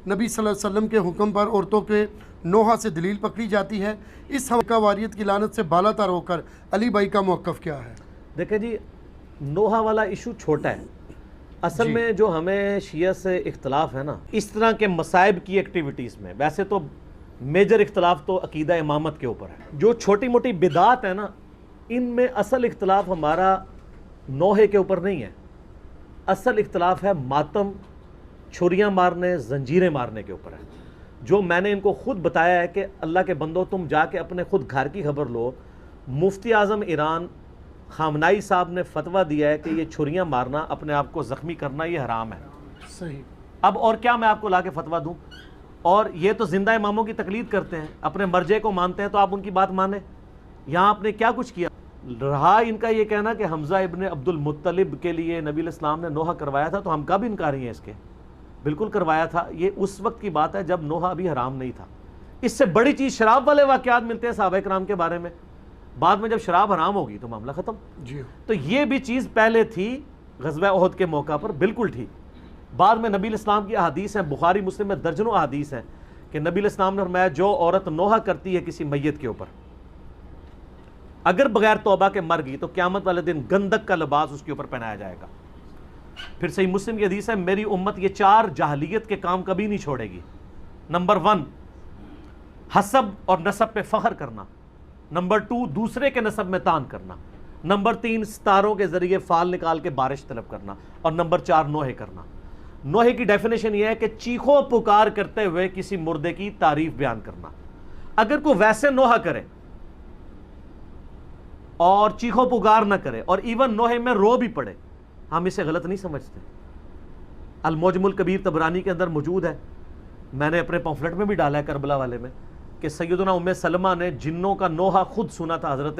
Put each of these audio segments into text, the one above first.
نبی صلی اللہ علیہ وسلم کے حکم پر عورتوں کے نوحہ سے دلیل پکڑی جاتی ہے، اس حقہ واریت کی لعنت سے بالا تر ہو کر علی بھائی کا موقف کیا ہے؟ دیکھیں جی، نوحہ والا ایشو چھوٹا ہے اصل میں، جو ہمیں شیعہ سے اختلاف ہے نا اس طرح کے مصائب کی ایکٹیویٹیز میں، ویسے تو میجر اختلاف تو عقیدہ امامت کے اوپر ہے، جو چھوٹی موٹی بدعات ہے نا ان میں اصل اختلاف ہمارا نوحے کے اوپر نہیں ہے، اصل اختلاف ہے ماتم، چھریاں مارنے، زنجیریں مارنے کے اوپر ہے، جو میں نے ان کو خود بتایا ہے کہ اللہ کے بندو تم جا کے اپنے خود گھر کی خبر لو، مفتی اعظم ایران خامنائی صاحب نے فتویٰ دیا ہے کہ یہ چھریاں مارنا، اپنے آپ کو زخمی کرنا یہ حرام ہے۔ صحیح۔ اب اور کیا میں آپ کو لا کے فتویٰ دوں؟ اور یہ تو زندہ اماموں کی تقلید کرتے ہیں، اپنے مرجع کو مانتے ہیں، تو آپ ان کی بات مانیں۔ یہاں آپ نے کیا کچھ کیا؟ رہا ان کا یہ کہنا کہ حمزہ ابن عبد المطلب کے لیے نبی علیہ السلام نے نوحہ کروایا تھا، تو ہم کب انکاری ہیں اس کے؟ بالکل کروایا تھا، یہ اس وقت کی بات ہے جب نوحہ ابھی حرام نہیں تھا۔ اس سے بڑی چیز شراب والے واقعات ملتے ہیں صحابہ کرام کے بارے میں، بعد میں جب شراب حرام ہوگی تو معاملہ ختم۔ جی تو یہ بھی چیز پہلے تھی غزوہ احد کے موقع پر، بالکل ٹھیک۔ بعد میں نبی علیہ السلام کی احادیث ہیں، بخاری مسلم میں درجنوں احادیث ہیں کہ نبی علیہ السلام نے فرمایا جو عورت نوحہ کرتی ہے کسی میت کے اوپر، اگر بغیر توبہ کے مر گئی تو قیامت والے دن گندک کا لباس اس کے اوپر پہنایا جائے گا۔ پھر صحیح مسلم کی حدیث ہے میری امت یہ 4 جاہلیت کے کام کبھی نہیں چھوڑے گی۔ نمبر 1 حسب اور نسب پہ فخر کرنا، نمبر 2 دوسرے کے نسب میں تان کرنا، نمبر 3 ستاروں کے ذریعے فال نکال کے بارش طلب کرنا، اور نمبر 4 نوحے کرنا۔ نوحے کی ڈیفینیشن یہ ہے کہ چیخو پکار کرتے ہوئے کسی مردے کی تعریف بیان کرنا۔ اگر کوئی ویسے نوحہ کرے اور چیخو پکار نہ کرے اور ایون نوحے میں رو بھی پڑے، ہم اسے غلط نہیں سمجھتے۔ المعجم الکبیر طبرانی کے اندر موجود ہے، میں نے اپنے پمفلٹ میں بھی ڈالا ہے کربلا والے میں، کہ سیدنا ام سلمہ نے جنوں کا نوحہ خود سنا تھا حضرت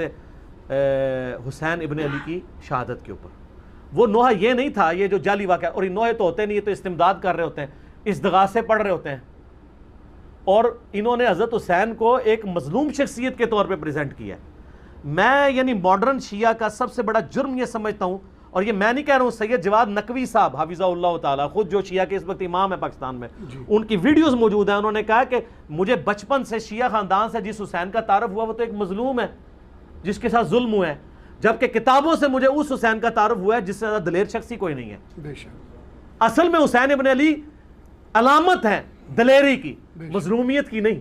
حسین ابن علی کی شہادت کے اوپر۔ وہ نوحہ یہ نہیں تھا یہ جو جعلی واقعہ، اور یہ نوحے تو ہوتے نہیں، یہ تو استمداد کر رہے ہوتے ہیں، استغاثے پڑھ رہے ہوتے ہیں، اور انہوں نے حضرت حسین کو ایک مظلوم شخصیت کے طور پہ پریزنٹ کیا ہے۔ میں یعنی ماڈرن شیعہ کا سب سے بڑا جرم یہ سمجھتا ہوں، اور یہ میں نہیں کہہ رہا ہوں، سید جواد نقوی صاحب حفظہ اللہ تعالیٰ، خود جو شیعہ کے اس وقت امام ہے پاکستان میں، ان کی ویڈیوز موجود ہیں، انہوں نے کہا کہ مجھے بچپن سے شیعہ خاندان سے جس حسین کا تعارف ہوا وہ تو ایک مظلوم ہے جس کے ساتھ ظلم ہوا ہے، جبکہ کتابوں سے مجھے اس حسین کا تعارف ہوا ہے جس سے زیادہ دلیر شخصی کوئی نہیں ہے۔ بے شک۔ اصل میں حسین ابن علی علامت ہے دلیری کی، مظلومیت کی نہیں،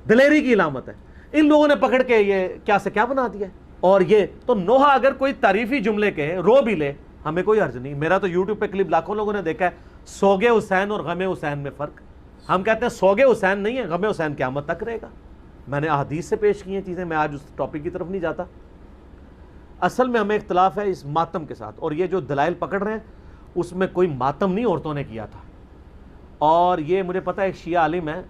دلیری کی علامت ہے۔ ان لوگوں نے پکڑ کے یہ کیا سے کیا بنا دیا ہے۔ اور یہ تو نوحہ اگر کوئی تعریفی جملے کے رو بھی لے ہمیں کوئی عرض نہیں۔ میرا تو یوٹیوب پہ کلپ لاکھوں لوگوں نے دیکھا ہے، سوگے حسین اور غم حسین میں فرق۔ ہم کہتے ہیں سوگے حسین نہیں ہے، غم حسین قیامت تک رہے گا۔ میں نے احادیث سے پیش کی ہیں چیزیں، میں آج اس ٹاپک کی طرف نہیں جاتا۔ اصل میں ہمیں اختلاف ہے اس ماتم کے ساتھ، اور یہ جو دلائل پکڑ رہے ہیں اس میں کوئی ماتم نہیں عورتوں نے کیا تھا۔ اور یہ مجھے پتہ ہے ایک شیعہ عالم ہے،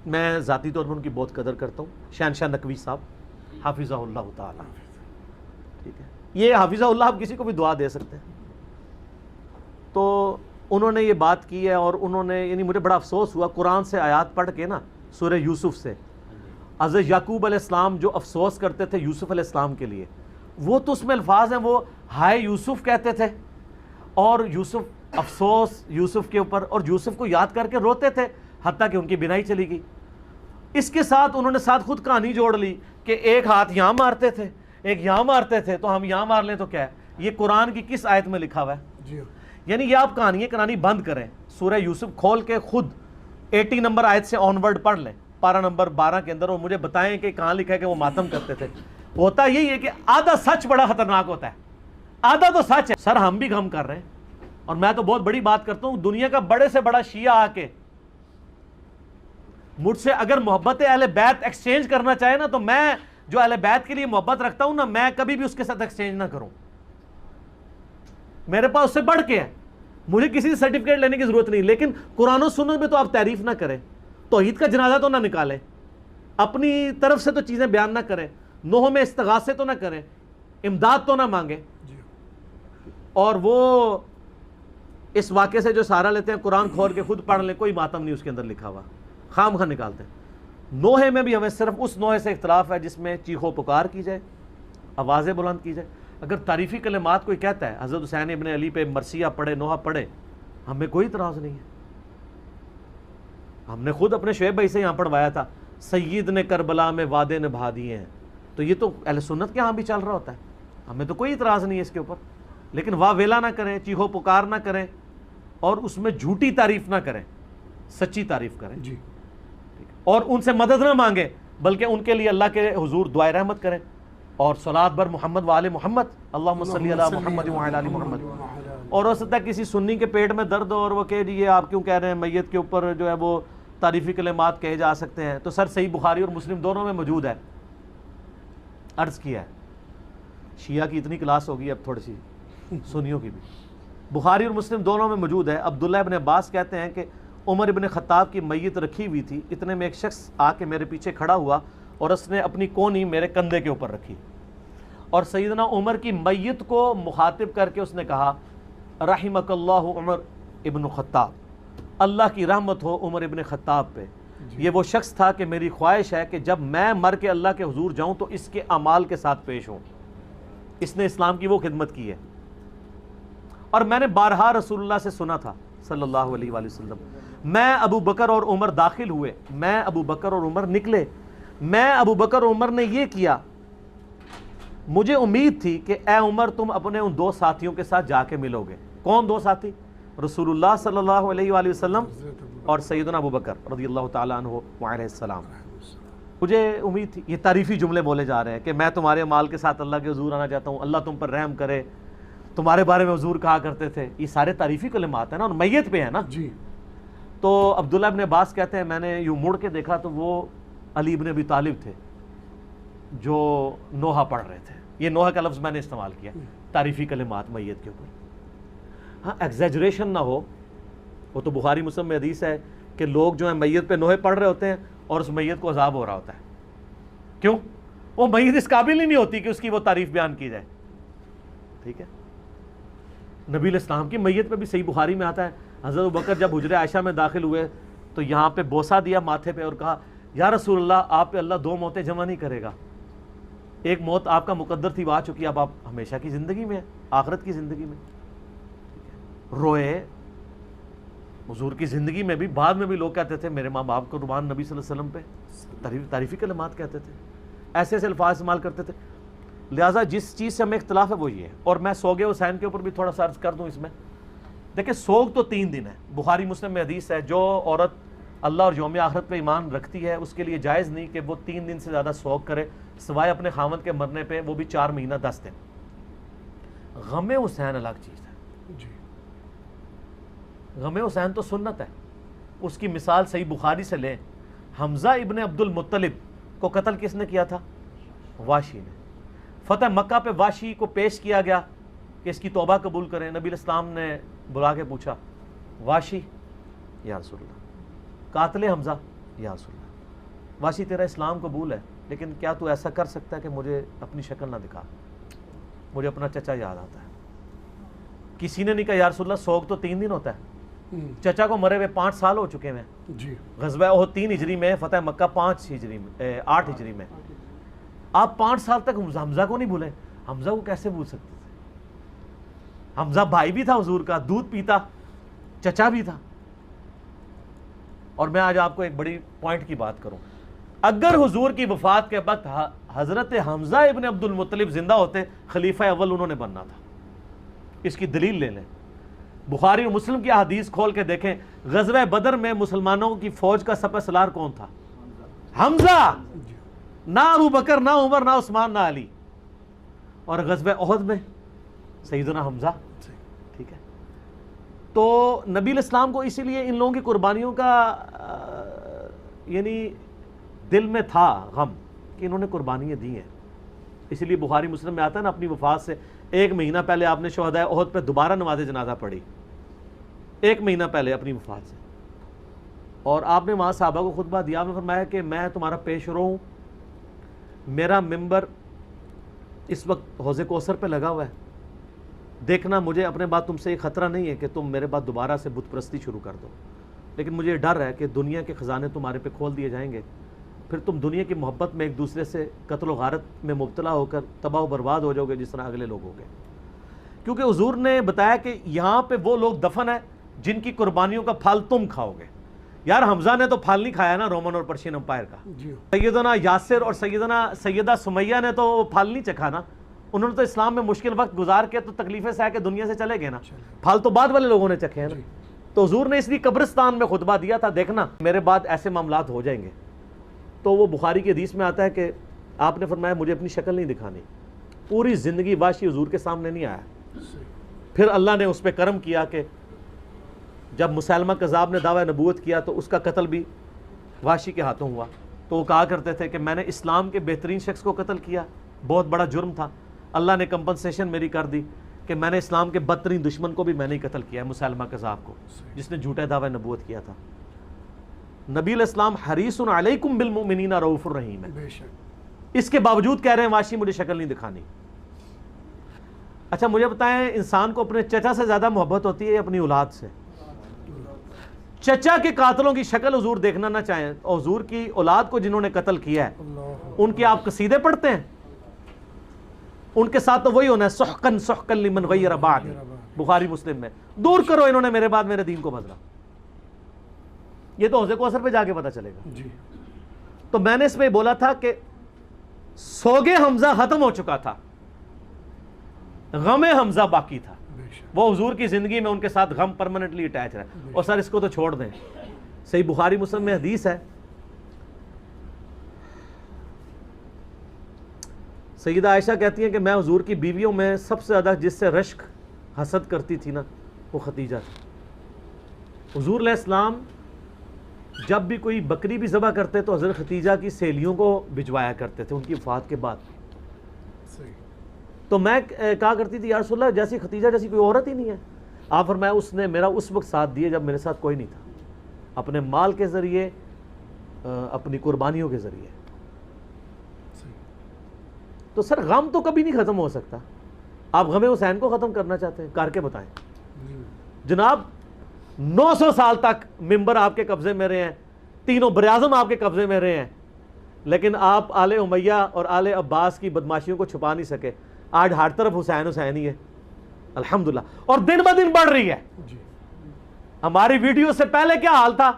میں ذاتی طور پر ان کی بہت قدر کرتا ہوں، شہنشاہ نقوی صاحب حافظہ اللہ تعالیٰ، ٹھیک ہے، یہ حافظہ اللہ آپ کسی کو بھی دعا دے سکتے ہیں۔ تو انہوں نے یہ بات کی ہے، اور انہوں نے یعنی مجھے بڑا افسوس ہوا قرآن سے آیات پڑھ کے نا، سورہ یوسف سے، حضرت یعقوب علیہ السلام جو افسوس کرتے تھے یوسف علیہ السلام کے لیے، وہ تو اس میں الفاظ ہیں، وہ ہائے یوسف کہتے تھے، اور یوسف افسوس یوسف کے اوپر، اور یوسف کو یاد کر کے روتے تھے حتیٰ کہ ان کی بینائی چلی گئی۔ اس کے ساتھ انہوں نے ساتھ خود کہانی جوڑ لی کہ ایک ہاتھ یہاں مارتے تھے ایک یہاں مارتے تھے، تو ہم یہاں مار لیں تو کیا ہے؟ یہ قرآن کی کس آیت میں لکھا ہوا ہے؟ جی یعنی یہ آپ کہانیاں کہانی بند کریں، سورہ یوسف کھول کے خود 80 نمبر آیت سے آن ورڈ پڑھ لیں، پارہ نمبر 12 کے اندر، اور مجھے بتائیں کہ کہاں لکھا ہے کہ وہ ماتم کرتے تھے۔ ہوتا یہی ہے کہ آدھا سچ بڑا خطرناک ہوتا ہے، آدھا تو سچ ہے۔ سر ہم بھی غم کر رہے ہیں، اور میں تو بہت بڑی بات کرتا ہوں، دنیا کا بڑے سے بڑا شیعہ آ کے مجھ سے اگر محبت اہل بیت ایکسچینج کرنا چاہے نا، تو میں جو اہل بیت کے لیے محبت رکھتا ہوں نا، میں کبھی بھی اس کے ساتھ ایکسچینج نہ کروں، میرے پاس اس سے بڑھ کے ہے، مجھے کسی سے سرٹیفکیٹ لینے کی ضرورت نہیں۔ لیکن قرآن و سنت میں تو آپ تعریف نہ کریں، توحید کا جنازہ تو نہ نکالیں، اپنی طرف سے تو چیزیں بیان نہ کریں، نوحوں میں استغاثے تو نہ کریں، امداد تو نہ مانگیں۔ اور وہ اس واقعے سے جو سہارا لیتے ہیں قرآن کھول کے خود پڑھ لیں، کوئی ماتم نہیں اس کے اندر لکھا ہوا، خام خواہ نکالتے ہیں۔ نوحے میں بھی ہمیں صرف اس نوحے سے اختلاف ہے جس میں چیخو پکار کی جائے، آوازیں بلند کی جائے۔ اگر تعریفی کلمات کوئی کہتا ہے حضرت حسین ابن علی پہ مرثیہ پڑھے، نوحہ پڑھے، ہمیں کوئی اعتراض نہیں ہے. ہم نے خود اپنے شعیب بھائی سے یہاں پڑھوایا تھا سید نے کربلا میں وعدے نبھا دیے ہیں. تو یہ تو اہل سنت کے ہاں بھی چل رہا ہوتا ہے, ہمیں تو کوئی اعتراض نہیں ہے اس کے اوپر. لیکن واہ ویلا نہ کریں, چیخو پکار نہ کریں, اور اس میں جھوٹی تعریف نہ کریں, سچی تعریف کریں. جی اور ان سے مدد نہ مانگیں, بلکہ ان کے لیے اللہ کے حضور دعائے رحمت کریں, اور صلوات بر محمد وآل محمد, اللہم صلی علی محمد وعلی آل محمد. اور ہو سکتا ہے کسی سنی کے پیٹ میں درد ہو اور وہ کہے جی یہ آپ کیوں کہہ رہے ہیں میت کے اوپر جو ہے وہ تعریفی کلمات کہے جا سکتے ہیں. تو سر صحیح بخاری اور مسلم دونوں میں موجود ہے. عرض کیا ہے, شیعہ کی اتنی کلاس ہوگی اب تھوڑی سی, سنیوں کی بھی. بخاری اور مسلم دونوں میں موجود ہے. عبداللہ ابن عباس کہتے ہیں کہ عمر ابن خطاب کی میت رکھی ہوئی تھی, اتنے میں ایک شخص آ کے میرے پیچھے کھڑا ہوا اور اس نے اپنی کونی میرے کندھے کے اوپر رکھی, اور سیدنا عمر کی میت کو مخاطب کر کے اس نے کہا رحمک اللہ عمر ابن خطاب, اللہ کی رحمت ہو عمر ابن خطاب پہ. یہ وہ شخص تھا کہ میری خواہش ہے کہ جب میں مر کے اللہ کے حضور جاؤں تو اس کے اعمال کے ساتھ پیش ہوں. اس نے اسلام کی وہ خدمت کی ہے. اور میں نے بارہا رسول اللہ سے سنا تھا صلی اللہ علیہ وآلہ وسلم, میں ابو بکر اور عمر داخل ہوئے, میں ابو بکر اور عمر نکلے, میں ابو بکر اور عمر نے یہ کیا, مجھے امید تھی کہ اے عمر تم اپنے ان دو ساتھیوں کے ساتھ جا کے ملو گے. کون دو ساتھی؟ رسول اللہ صلی اللہ علیہ وآلہ وسلم اور سیدنا ابو بکر رضی اللہ تعالیٰ عنہ وعلیہ السلام. مجھے امید تھی. یہ تعریفی جملے بولے جا رہے ہیں کہ میں تمہارے مال کے ساتھ اللہ کے حضور آنا چاہتا ہوں, اللہ تم پر رحم کرے, تمہارے بارے میں حضور کہا کرتے تھے. یہ سارے تعریفی کلمات ہیں نا, اور میت پہ ہے نا. جی تو عبداللہ ابن عباس کہتے ہیں میں نے یوں مڑ کے دیکھا تو وہ علی ابن ابی طالب تھے جو نوحہ پڑھ رہے تھے. یہ نوحہ کا لفظ میں نے استعمال کیا, تعریفی کلمات میت کے اوپر. ہاں ایگزیجریشن نہ ہو, وہ تو بخاری مسلم میں حدیث ہے کہ لوگ جو ہیں میت پہ نوحے پڑھ رہے ہوتے ہیں اور اس میت کو عذاب ہو رہا ہوتا ہے. کیوں؟ وہ میت اس قابل ہی نہیں ہوتی کہ اس کی وہ تعریف بیان کی جائے. ٹھیک ہے, نبی علیہ السلام کی میت پہ بھی صحیح بخاری میں آتا ہے, حضرت ابوبکر جب حجرہ عائشہ میں داخل ہوئے تو یہاں پہ بوسہ دیا ماتھے پہ اور کہا یا رسول اللہ آپ پہ اللہ دو موتیں جمع نہیں کرے گا, ایک موت آپ کا مقدر تھی وہ آ چکی, اب آپ ہمیشہ کی زندگی میں, آخرت کی زندگی میں. روئے. حضور کی زندگی میں بھی, بعد میں بھی لوگ کہتے تھے میرے ماں باپ کو قربان نبی صلی اللہ علیہ وسلم پہ, تعریفی کلمات کہتے تھے, ایسے ایسے الفاظ استعمال کرتے تھے. لہٰذا جس چیز سے ہمیں اختلاف ہے وہ یہ ہے. اور میں سوگ حسین کے اوپر بھی تھوڑا سا عرض کر دوں. اس میں دیکھیں سوگ تو 3 دن ہے, بخاری مسلم میں حدیث ہے جو عورت اللہ اور یوم آخرت پہ ایمان رکھتی ہے اس کے لیے جائز نہیں کہ وہ 3 دن سے زیادہ سوگ کرے سوائے اپنے خاوند کے مرنے پہ, وہ بھی 4 مہینہ 10 دن. غم حسین الگ چیز ہے. جی غم حسین تو سنت ہے. اس کی مثال صحیح بخاری سے لیں, حمزہ ابن عبد المطلب کو قتل کس نے کیا تھا؟ واشی نے. فتح مکہ پہ واشی کو پیش کیا گیا کہ اس کی توبہ قبول کریں. نبی علیہ السلام نے بلا کے پوچھا واشی یا رسول اللہ, قاتل حمزہ یا رسول اللہ, واشی تیرا اسلام قبول ہے لیکن کیا تو ایسا کر سکتا ہے کہ مجھے اپنی شکل نہ دکھا, مجھے اپنا چچا یاد آتا ہے. کسی نے نہیں کہا یا رسول اللہ سوگ تو 3 دن ہوتا ہے, چچا کو مرے ہوئے 5 سال ہو چکے ہیں. جی غزوہ احد 3 ہجری میں, فتح مکہ 8 ہجری میں. آپ 5 سال تک حمزہ کو نہیں بھولے. حمزہ کو کیسے بھول سکتے تھے؟ حمزہ بھائی بھی تھا حضور کا, دودھ پیتا, چچا بھی تھا. اور میں آج آپ کو ایک بڑی پوائنٹ کی بات کروں, اگر حضور کی وفات کے وقت حضرت حمزہ ابن عبد المطلب زندہ ہوتے, خلیفہ اول انہوں نے بننا تھا. اس کی دلیل لے لیں, بخاری اور مسلم کی احادیث کھول کے دیکھیں. غزوہ بدر میں مسلمانوں کی فوج کا سپہ سالار کون تھا؟ حمزہ. نہ ابو بکر, نہ عمر, نہ عثمان, نہ علی. اور غزوہ احد میں سیدنا حمزہ. ٹھیک ہے, تو نبی علیہ السلام کو اسی لیے ان لوگوں کی قربانیوں کا یعنی دل میں تھا غم کہ انہوں نے قربانیاں دی ہیں. اسی لیے بخاری مسلم میں آتا ہے نا, اپنی وفات سے 1 مہینہ پہلے آپ نے شہداء احد پہ دوبارہ نماز جنازہ پڑھی, 1 مہینہ پہلے اپنی وفات سے. اور آپ نے وہاں صحابہ کو خطبہ دیا, آپ نے فرمایا کہ میں تمہارا پیش رو ہوں, میرا ممبر اس وقت حوض کوثر پہ لگا ہوا ہے, دیکھنا مجھے اپنے بعد تم سے یہ خطرہ نہیں ہے کہ تم میرے بعد دوبارہ سے بت پرستی شروع کر دو, لیکن مجھے یہ ڈر ہے کہ دنیا کے خزانے تمہارے پہ کھول دیے جائیں گے, پھر تم دنیا کی محبت میں ایک دوسرے سے قتل و غارت میں مبتلا ہو کر تباہ و برباد ہو جاؤ گے جس طرح اگلے لوگ ہو گئے. کیونکہ حضور نے بتایا کہ یہاں پہ وہ لوگ دفن ہیں جن کی قربانیوں کا پھل تم کھاؤ گے. یار حمزہ نے تو پھل نہیں کھایا نا رومن اور پرشین امپائر کا. سیدنا یاسر اور سیدہ سمیہ نے تو پھل نہیں چکھا نا. انہوں نے تو اسلام میں مشکل وقت گزار کے تو تکلیفیں سہ کے دنیا سے چلے گئے نا. پھل تو بعد والے لوگوں نے چکھے ہیں نا. تو حضور نے اس لیے قبرستان میں خطبہ دیا تھا, دیکھنا میرے بعد ایسے معاملات ہو جائیں گے. تو وہ بخاری کی حدیث میں آتا ہے کہ آپ نے فرمایا مجھے اپنی شکل نہیں دکھانی. پوری زندگی وحشی حضور کے سامنے نہیں آیا. پھر اللہ نے اس پہ کرم کیا کہ جب مسیلمہ کذاب نے دعویٰ نبوت کیا تو اس کا قتل بھی وحشی کے ہاتھوں ہوا. تو وہ کہا کرتے تھے کہ میں نے اسلام کے بہترین شخص کو قتل کیا, بہت بڑا جرم تھا. اللہ نے کمپنسیشن میری کر دی کہ میں نے اسلام کے بدترین دشمن کو بھی میں نے قتل کیا ہے, مسیلمہ کذاب کو, جس نے جھوٹے دعویٰ نبوت کیا تھا. نبی علیہ السلام حریص علیکم بالمؤمنین رؤوف الرحیم ہے. اس کے باوجود کہہ رہے ہیں واشی مجھے شکل نہیں دکھانی. اچھا مجھے بتائیں, انسان کو اپنے چچا سے زیادہ محبت ہوتی ہے یا اپنی اولاد سے؟ چچا کے قاتلوں کی شکل حضور دیکھنا نہ چاہیں, اور حضور کی اولاد کو جنہوں نے قتل کیا ہے ان کے آپ قصیدے پڑھتے ہیں؟ ان کے ساتھ تو وہی ہونا ہے, سحقن سحقن لمن غیر بعد, بخاری مسلم میں. دور کرو انہوں نے میرے بعد میرے دین کو بدلا. یہ تو حوضے کوثر پہ جا کے پتہ چلے گا. تو میں نے اس میں بولا تھا کہ سوگے حمزہ ختم ہو چکا تھا, غم حمزہ باقی تھا. وہ حضور کی زندگی میں ان کے ساتھ غم پرماننٹلی اٹیچ رہا. اور سر اس کو تو چھوڑ دیں, صحیح بخاری مسلم میں حدیث ہے, سیدہ عائشہ کہتی ہیں کہ میں حضور کی بیویوں میں سب سے زیادہ جس سے رشک حسد کرتی تھی نا وہ ختیجہ تھی. حضور علیہ السلام جب بھی کوئی بکری بھی ذبح کرتے تو حضرت ختیجہ کی سہیلیوں کو بھجوایا کرتے تھے ان کی وفات کے بعد. تو میں کہا کرتی تھی یا رسول اللہ جیسی ختیجہ جیسی کوئی عورت ہی نہیں ہے. آپ فرمایا اس نے میرا اس وقت ساتھ دیا جب میرے ساتھ کوئی نہیں تھا, اپنے مال کے ذریعے, اپنی قربانیوں کے ذریعے. تو سر غم تو کبھی نہیں ختم ہو سکتا. آپ غم حسین کو ختم کرنا چاہتے ہیں, کر کے بتائیں. جناب 900 سال تک ممبر آپ کے قبضے میں رہے ہیں, تینوں براعظم آپ کے قبضے میں رہے ہیں, لیکن آپ آل امیہ اور آل عباس کی بدماشیوں کو چھپا نہیں سکے. آج ہر طرف حسین حسین ہی ہے الحمدللہ, اور دن بہ دن بڑھ رہی ہے. ہماری ویڈیو سے پہلے کیا حال تھا,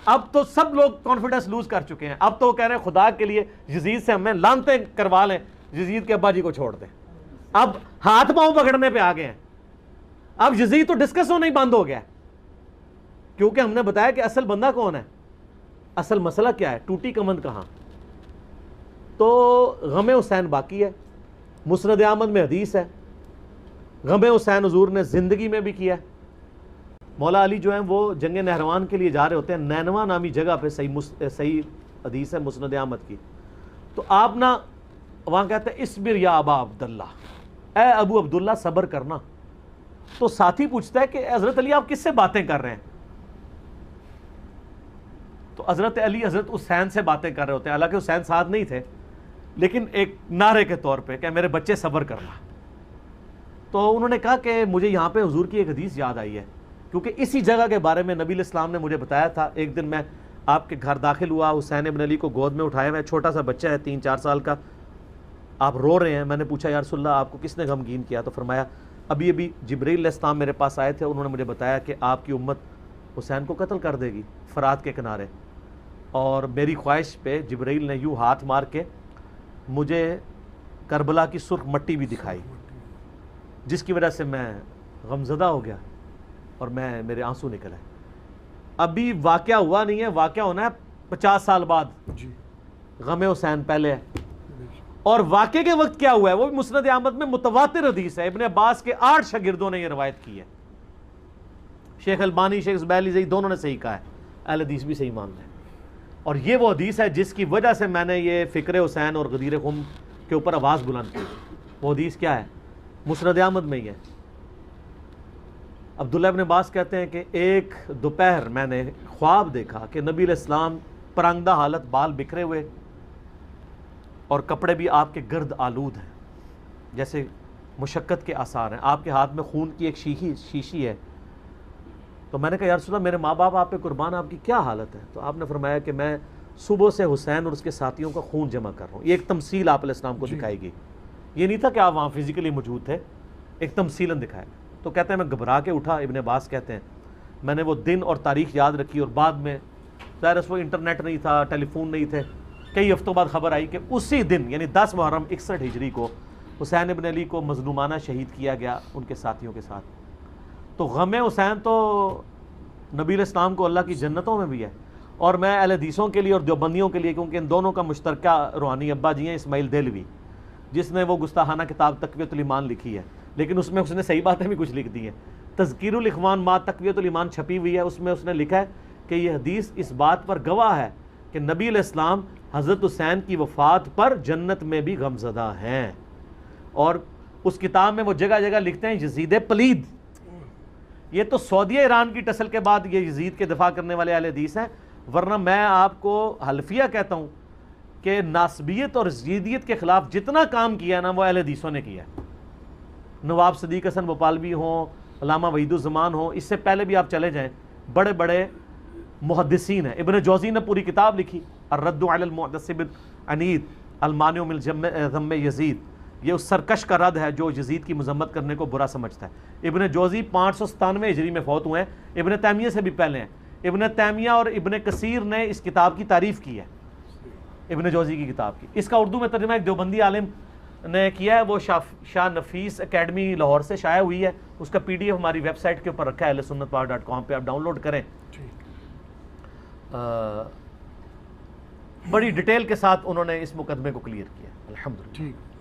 اب تو سب لوگ کانفیڈنس لوز کر چکے ہیں. اب تو وہ کہہ رہے ہیں خدا کے لیے یزید سے ہمیں لانتیں کروا لیں, یزید کے ابا جی کو چھوڑ دیں. اب ہاتھ پاؤں پکڑنے پہ آ گئے ہیں. اب یزید تو ڈسکس ہونا ہی بند ہو گیا, کیونکہ ہم نے بتایا کہ اصل بندہ کون ہے, اصل مسئلہ کیا ہے, ٹوٹی کمند کہاں. تو غم حسین باقی ہے. مسند احمد میں حدیث ہے, غم حسین حضور نے زندگی میں بھی کیا ہے. مولا علی جو ہیں وہ جنگ نہروان کے لیے جا رہے ہوتے ہیں, نینوا نامی جگہ پہ, صحیح حدیث ہے مسند احمد کی. تو آپ نا وہاں کہتے ہیں اصبر یا ابا عبداللہ, اے ابو عبداللہ صبر کرنا. تو ساتھی پوچھتا ہے کہ حضرت علی آپ کس سے باتیں کر رہے ہیں؟ تو حضرت علی حضرت حسین سے باتیں کر رہے ہوتے ہیں, حالانکہ حسین ساتھ نہیں تھے, لیکن ایک نعرے کے طور پہ کہ میرے بچے صبر کرنا. تو انہوں نے کہا کہ مجھے یہاں پہ حضور کی ایک حدیث یاد آئی ہے, کیونکہ اسی جگہ کے بارے میں نبی علیہ السلام نے مجھے بتایا تھا. ایک دن میں آپ کے گھر داخل ہوا, حسین ابن علی کو گود میں اٹھایا ہوا ہے, چھوٹا سا بچہ ہے 3-4 سال کا, آپ رو رہے ہیں. میں نے پوچھا یا رسول اللہ آپ کو کس نے غمگین کیا؟ تو فرمایا ابھی جبرائیل علیہ السلام میرے پاس آئے تھے, انہوں نے مجھے بتایا کہ آپ کی امت حسین کو قتل کر دے گی فرات کے کنارے, اور میری خواہش پہ جبرائیل نے یوں ہاتھ مار کے مجھے کربلا کی سرخ مٹی بھی دکھائی, جس کی وجہ سے میں غمزدہ ہو گیا اور میرے آنسو نکل آئے. ابھی واقعہ ہوا نہیں ہے, واقعہ ہونا ہے 50 سال بعد. غم حسین پہلے ہے, اور واقعے کے وقت کیا ہوا ہے وہ بھی مسند احمد میں متواتر حدیث ہے. ابن عباس کے 8 شاگردوں نے یہ روایت کی ہے. شیخ البانی, شیخ زبیلی صحیح دونوں نے صحیح کہا ہے, اہل حدیث بھی صحیح مان رہے ہیں. اور یہ وہ حدیث ہے جس کی وجہ سے میں نے یہ فکر حسین اور غدیر خم کے اوپر آواز بلند کی. وہ حدیث کیا ہے؟ مسند احمد میں ہی ہے. عبداللہ ابن عباس کہتے ہیں کہ ایک دوپہر میں نے خواب دیکھا کہ نبی علیہ السلام پرانگدہ حالت, بال بکھرے ہوئے, اور کپڑے بھی آپ کے گرد آلود ہیں, جیسے مشقت کے آثار ہیں. آپ کے ہاتھ میں خون کی ایک شیشی ہے. تو میں نے کہا یا رسول اللہ میرے ماں باپ آپ پہ قربان, آپ کی کیا حالت ہے؟ تو آپ نے فرمایا کہ میں صبح سے حسین اور اس کے ساتھیوں کا خون جمع کر رہا ہوں. یہ ایک تمثیل آپ علیہ السلام کو دکھائی گئی, یہ نہیں تھا کہ آپ وہاں فزیکلی موجود تھے, ایک تمثیلاً دکھایا. تو کہتے ہیں میں گھبرا کے اٹھا. ابن عباس کہتے ہیں میں نے وہ دن اور تاریخ یاد رکھی، اور بعد میں ظاہر اس وہ انٹرنیٹ نہیں تھا، ٹیلی فون نہیں تھے، کئی ہفتوں بعد خبر آئی کہ اسی دن یعنی 10 محرم 61 ہجری کو حسین ابن علی کو مظلومانہ شہید کیا گیا ان کے ساتھیوں کے ساتھ۔ تو غم حسین تو نبی علیہ السلام کو اللہ کی جنتوں میں بھی ہے، اور میں اہل حدیثوں کے لیے اور دیوبندیوں کے لیے، کیونکہ ان دونوں کا مشترکہ روحانی ابا جی ہیں اسماعیل دہلوی، جس نے وہ گستاخانہ کتاب تقویۃ الایمان لکھی ہے، لیکن اس میں اس نے صحیح باتیں بھی کچھ لکھ دی ہیں۔ تذکیر الاخوان ما تقویۃ الایمان چھپی ہوئی ہے، اس میں اس نے لکھا ہے کہ یہ حدیث اس بات پر گواہ ہے کہ نبی علیہ السلام حضرت حسین کی وفات پر جنت میں بھی غمزدہ ہیں، اور اس کتاب میں وہ جگہ جگہ لکھتے ہیں یزید پلید۔ یہ تو سعودیہ ایران کی ٹسل کے بعد یہ یزید کے دفاع کرنے والے اہل حدیث ہیں، ورنہ میں آپ کو حلفیہ کہتا ہوں کہ ناسبیت اور یزیدیت کے خلاف جتنا کام کیا نا وہ اہل حدیثوں نے کیا ہے۔ نواب صدیق حسن بھوپالوی ہوں، علامہ وحید الزمان ہوں، اس سے پہلے بھی آپ چلے جائیں، بڑے بڑے محدثین ہیں۔ ابن جوزی نے پوری کتاب لکھی الرد علی المعتصم العنید المانع من ذم یزید، یہ اس سرکش کا رد ہے جو یزید کی مذمت کرنے کو برا سمجھتا ہے۔ ابن جوزی 597 ہجری میں فوت ہوئے ہیں، ابن تیمیہ سے بھی پہلے ہیں۔ ابن تیمیہ اور ابن کثیر نے اس کتاب کی تعریف کی ہے، ابن جوزی کی کتاب کی۔ اس کا اردو میں ترجمہ ایک دیوبندی عالم نے کیا ہے، وہ شاہ نفیس اکیڈمی لاہور سے شائع ہوئی ہے، اس کا پی ڈی ایف ہماری ویب سائٹ کے اوپر رکھا ہے ahlsunnatpar.com پہ، آپ ڈاؤن لوڈ کریں۔ بڑی ڈیٹیل کے ساتھ انہوں نے اس مقدمے کو کلیئر کیا، الحمدللہ۔